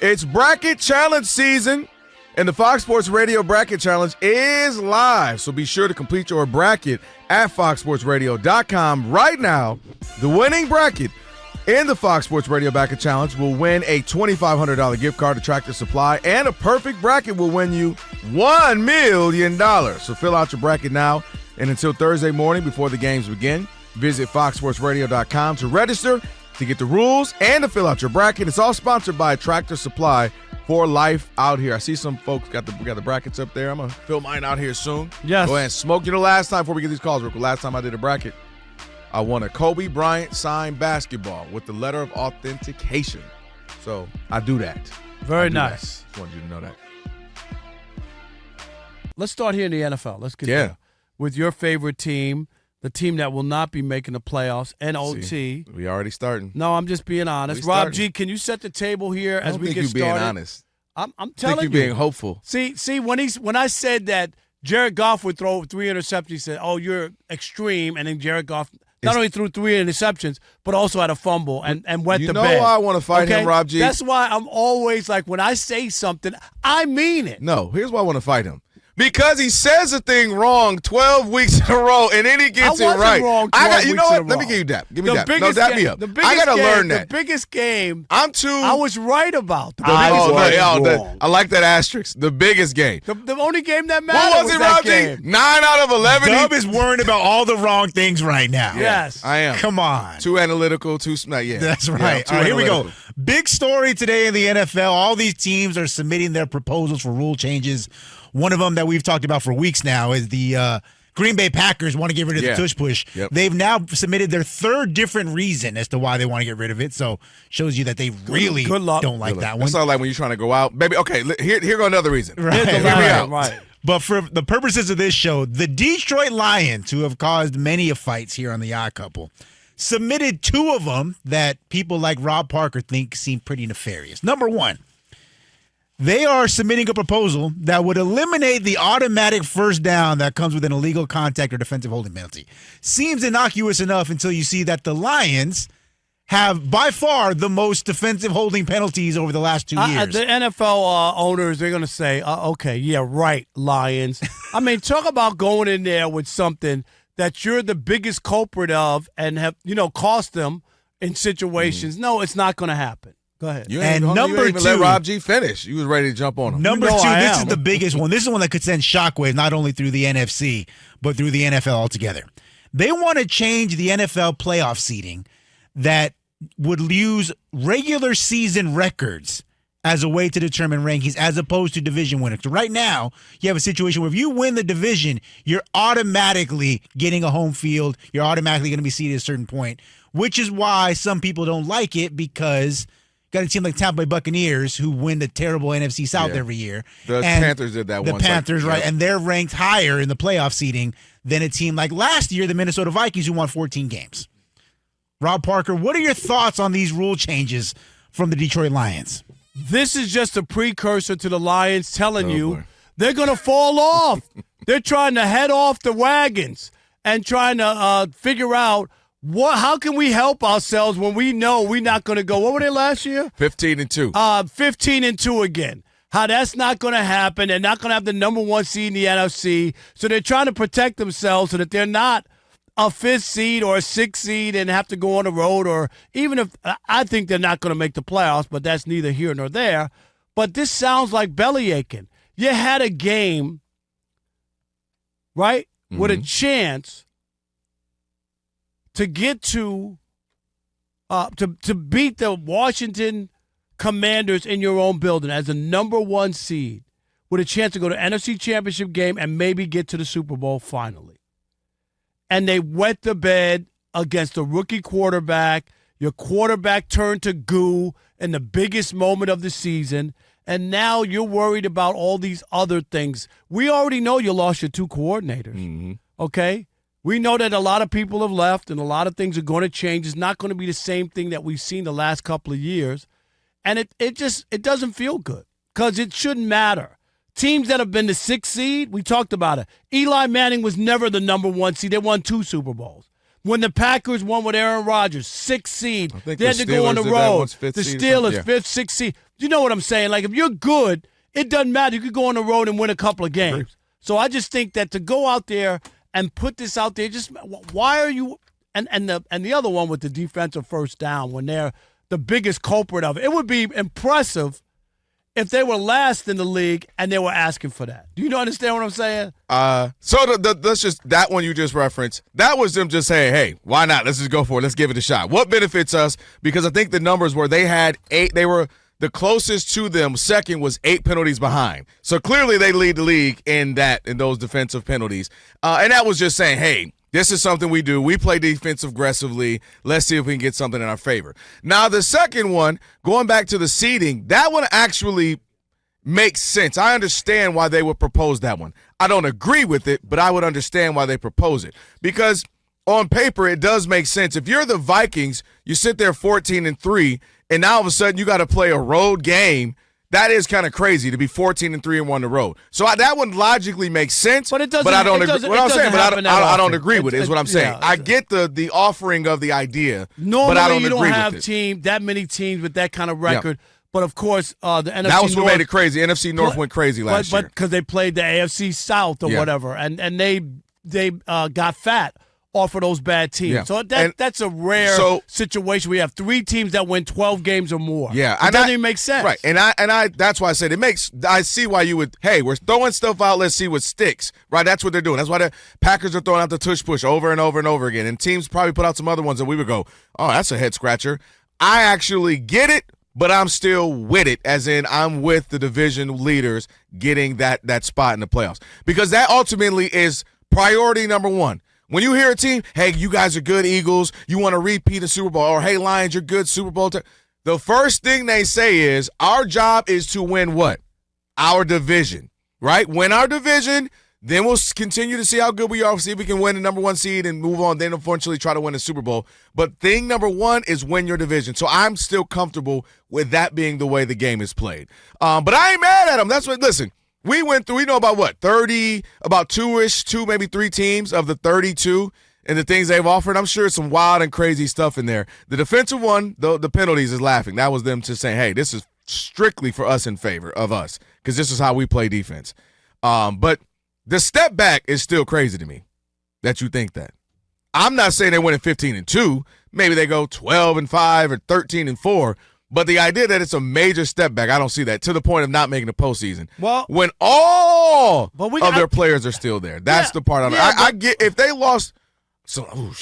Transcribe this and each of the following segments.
It's Bracket Challenge season, and the Fox Sports Radio Bracket Challenge is live. So be sure to complete your bracket at foxsportsradio.com right now. The winning bracket in the Fox Sports Radio Bracket Challenge will win a $2,500 gift card to Tractor Supply, and a perfect bracket will win you $1 million. So fill out your bracket now, and until Thursday morning before the games begin, visit foxsportsradio.com to register, to get the rules, and to fill out your bracket. It's all sponsored by Tractor Supply for life out here. I see some folks got the brackets up there. I'm going to fill mine out here soon. Yes. Go ahead and smoke. Last time, before we get these calls, real quick, last time I did a bracket, I won a Kobe Bryant signed basketball with the letter of authentication. So I do that. Very nice. Just wanted you to know that. Let's start here in the NFL. Let's get there. With your favorite team. The team that will not be making the playoffs, NOT. See, we already starting. No, I'm just being honest. Rob G, can you set the table here as we get started? I don't think you're being honest. I'm telling you. I think you're being hopeful. See, when I said that Jared Goff would throw 3 interceptions, he said, "Oh, you're extreme," and then Jared Goff not only threw 3 interceptions, but also had a fumble and went to bed. You know why I want to fight him, Rob G? That's why I'm always like, when I say something, I mean it. No, here's why I want to fight him. Because he says a thing wrong 12 weeks in a row, and then he gets it right. Wrong you know what? Let me give you that. Give me that. No, dap me up. I got to learn that. The biggest game, I was right about. I like that asterisk. The biggest game. The only game that mattered. What was it, Rob G? 9 out of 11. Dub is worried about all the wrong things right now. Yes. I am. Come on. Too analytical, yeah. That's right. Yeah, all right, here we go. Big story today in the NFL. All these teams are submitting their proposals for rule changes. One of them that we've talked about for weeks now is the Green Bay Packers want to get rid of the tush push. Yep. They've now submitted their 3rd different reason as to why they want to get rid of it. So shows you that they really don't like that one. It's not like when you're trying to go out. Baby, okay, here go another reason. Right. But for the purposes of this show, the Detroit Lions, who have caused many fights here on the Odd Couple, submitted 2 of them that people like Rob Parker think seem pretty nefarious. Number 1. They are submitting a proposal that would eliminate the automatic first down that comes with an illegal contact or defensive holding penalty. Seems innocuous enough until you see that the Lions have by far the most defensive holding penalties over the last 2 years. The NFL owners, they're going to say, okay, yeah, right, Lions. I mean, talk about going in there with something that you're the biggest culprit of and have, cost them in situations. No, it's not going to happen. Go ahead. Number 2, let Rob G finish. You was ready to jump on him. Number 2, this is the biggest one. This is one that could send shockwaves not only through the NFC, but through the NFL altogether. They want to change the NFL playoff seeding that would use regular season records as a way to determine rankings as opposed to division winners. So right now, you have a situation where if you win the division, you're automatically getting a home field. You're automatically going to be seeded at a certain point, which is why some people don't like it, because got a team like Tampa Bay Buccaneers who win the terrible NFC South every year. The Panthers did that once. The Panthers, right, and they're ranked higher in the playoff seeding than a team like last year, the Minnesota Vikings, who won 14 games. Rob Parker, what are your thoughts on these rule changes from the Detroit Lions? This is just a precursor to the Lions telling you they're going to fall off. They're trying to head off the wagons and trying to figure out how can we help ourselves when we know we're not going to go. What were they last year? 15-2. 15-2 again. How that's not going to happen. They're not going to have the number 1 seed in the NFC. So they're trying to protect themselves so that they're not a 5th seed or a 6th seed and have to go on the road, or even if I think they're not going to make the playoffs, but that's neither here nor there. But this sounds like belly aching. You had a game, right, with a chance to get to beat the Washington Commanders in your own building as the number 1 seed, with a chance to go to NFC Championship game and maybe get to the Super Bowl finally. And they wet the bed against a rookie quarterback. Your quarterback turned to goo in the biggest moment of the season, and now you're worried about all these other things. We already know you lost your 2 coordinators, okay? We know that a lot of people have left and a lot of things are going to change. It's not going to be the same thing that we've seen the last couple of years. And it doesn't feel good because it shouldn't matter. Teams that have been the 6th seed, we talked about it. Eli Manning was never the number 1 seed. They won 2 Super Bowls. When the Packers won with Aaron Rodgers, 6th seed, they had to go on the road. The Steelers, 5th, 6th seed. You know what I'm saying? Like, if you're good, it doesn't matter. You could go on the road and win a couple of games. Right. So I just think that to go out there and put this out there, just why are you and the other one with the defensive first down when they're the biggest culprit of it. It would be impressive if they were last in the league and they were asking for that. Do you understand what I'm saying? So let's just that one you just referenced. That was them just saying, "Hey, why not? Let's just go for it. Let's give it a shot." What benefits us? Because I think the numbers were they had 8. They were the closest to them. Second was 8 penalties behind. So clearly they lead the league in those defensive penalties. And that was just saying, "Hey, this is something we do. We play defense aggressively. Let's see if we can get something in our favor." Now, the second one, going back to the seeding, that one actually makes sense. I understand why they would propose that one. I don't agree with it, but I would understand why they propose it. Because on paper, it does make sense. If you're the Vikings, you sit there 14-3, and now all of a sudden you got to play a road game. That is kind of crazy to be 14-3 and on the road. So that one logically makes sense. But it doesn't. But I don't agree. What I'm saying, but I don't agree with it. Is what I'm saying. Yeah, I get the offering of the idea. Normally, but I don't you don't agree have with it. that many teams with that kind of record. Yeah. But of course, the NFC that was what North made it crazy. NFC North went crazy last year. But because they played the AFC South or whatever, and they got fat off of those bad teams. Yeah. So that's a rare situation. We have 3 teams that win 12 games or more. Yeah, it doesn't even make sense. Right, and I that's why I said I see why you would. Hey, we're throwing stuff out. Let's see what sticks. Right, that's what they're doing. That's why the Packers are throwing out the tush push over and over and over again. And teams probably put out some other ones that we would go, oh, that's a head scratcher. I actually get it, but I'm still with it, as in I'm with the division leaders getting that spot in the playoffs, because that ultimately is priority number one. When you hear a team, hey, you guys are good, Eagles, you want to repeat a Super Bowl, or hey, Lions, you're good, Super Bowl. The first thing they say is our job is to win what? Our division, right? Win our division, then we'll continue to see how good we are, see if we can win the number 1 seed and move on, then eventually try to win a Super Bowl. But thing number 1 is win your division. So I'm still comfortable with that being the way the game is played. But I ain't mad at them. That's what, listen. We went through, we know about what, 30, about 2 maybe 3 teams of the 32 and the things they've offered. I'm sure some wild and crazy stuff in there. The defensive one, the penalties is laughing. That was them just saying, hey, this is strictly for us in favor of us because this is how we play defense. But the step back is still crazy to me that you think that. I'm not saying they win at 15-2. Maybe they go 12-5 or 13-4. But the idea that it's a major step back, I don't see that, to the point of not making the postseason. Well, when all of their players are still there. That's the part I get. If they lost, they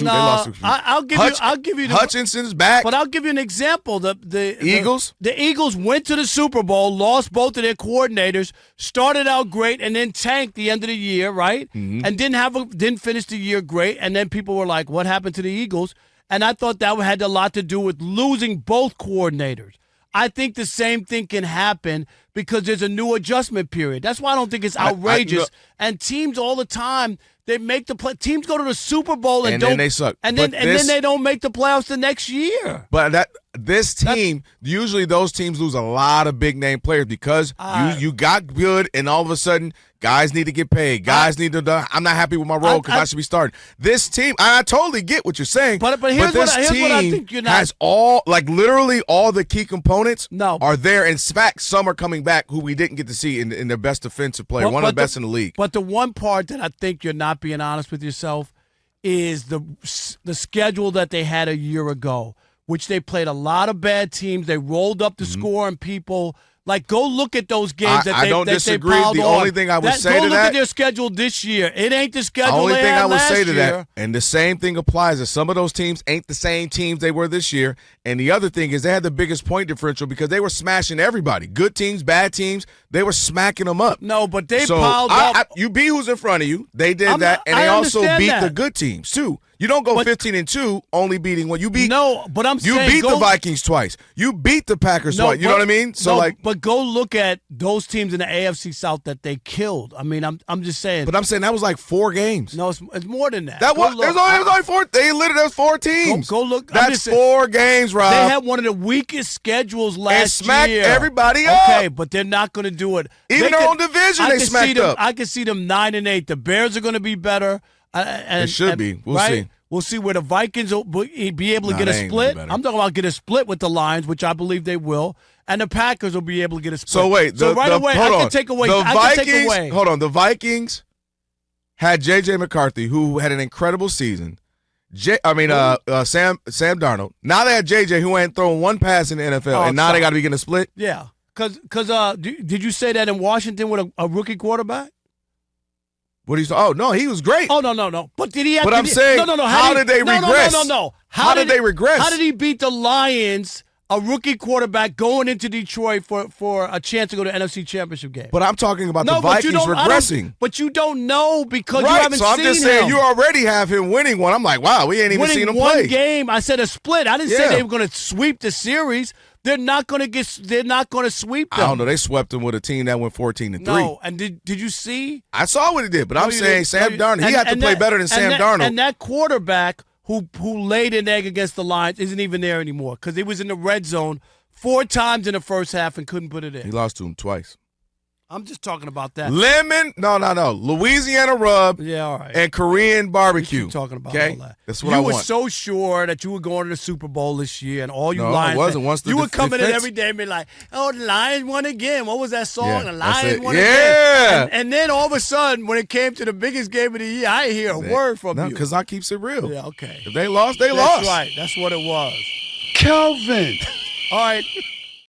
lost. I'll give you Hutchinson's back. But I'll give you an example. The Eagles? The Eagles went to the Super Bowl, lost both of their coordinators, started out great, and then tanked the end of the year, right? Mm-hmm. And didn't finish the year great. And then people were like, what happened to the Eagles? And I thought that had a lot to do with losing both coordinators. I think the same thing can happen because there's a new adjustment period. That's why I don't think it's outrageous. And teams all the time, they make the play. Teams go to the Super Bowl and then they suck. And then they don't make the playoffs the next year. But this team, usually those teams lose a lot of big name players because you got good, and all of a sudden guys need to get paid. Guys need to. I'm not happy with my role because I should be starting. This team, I totally get what you're saying. But here's what I think you're not. Has literally all the key components are there. In fact, some are coming back who we didn't get to see in their best defensive player, one of the best in the league. But the one part that I think you're not being honest with yourself is the schedule that they had a year ago, which they played a lot of bad teams. They rolled up the score on people. Like, go look at those games I don't disagree. The only thing I would say to that. Go look at their schedule this year. It ain't the schedule the only they thing had I would last say to year. that, and the same thing applies, that some of those teams ain't the same teams they were this year. And the other thing is they had the biggest point differential because they were smashing everybody. Good teams, bad teams, they were smacking them up. No, but they piled up. You beat who's in front of you. They did that, and they also beat the good teams, too. You don't go 15-2 only beating one. You beat the Vikings twice. You beat the Packers twice. You know what I mean? But go look at those teams in the AFC South that they killed. I mean, I'm just saying. But I'm saying that was like 4 games. No, it's more than that. It was only 4. They literally there's 4 teams. Go look. That's 4 games, Rob. They had one of the weakest schedules last year. And smacked everybody up. Okay, but they're not going to do it. Even their own division, they smacked up. I can see them 9-8. The Bears are going to be better. They should be. We'll see. We'll see where the Vikings will be able to get a split. I'm talking about get a split with the Lions, which I believe they will. and the Packers will be able to get a split. So wait, right away, hold I on. can take away. The I can Vikings. take away. Hold on. The Vikings had J.J. McCarthy, who had an incredible season. Sam Darnold. Now they had J.J., who ain't throwing one pass in the NFL, and now they got to be getting a split. Yeah, because did you say that in Washington with a rookie quarterback? What do you say? Oh no, he was great. Oh no. But did he? Have, But I'm saying, no. how did they regress? No. How did they regress? How did he beat the Lions? A rookie quarterback going into Detroit for a chance to go to the NFC Championship game. But I'm talking about the Vikings regressing. But you don't know because right, you haven't so I'm seen just saying him. You already have him winning one. I'm like, wow, we ain't even winning seen him one play. game. I said a split. I didn't say Yeah. they were going to sweep the series. They're not going to They're not going to sweep them. I don't know. They swept him with a team that went 14-3. No, and did you see? I saw what he did, but I'm saying Sam Darnold. He had to play better than Sam Darnold. And that quarterback who laid an egg against the Lions isn't even there anymore because he was in the red zone 4 times in the first half and couldn't put it in. He lost to him twice. I'm just talking about that. No. Louisiana rub Yeah, all right. and Korean barbecue. Keep talking about okay? all that. That's what I want. You were so sure that you were going to the Super Bowl this year, and all you No, Lions I wasn't. fans- Once the you were coming in defense- every day and be like, "Oh, the Lions won again." What was that song? Yeah, The that's Lions it. won Yeah. again. And then all of a sudden, when it came to the biggest game of the year, I didn't hear a word from you. because I keeps it real. Yeah, okay. If they lost, they That's lost. right. That's what it was. Kelvin. All right.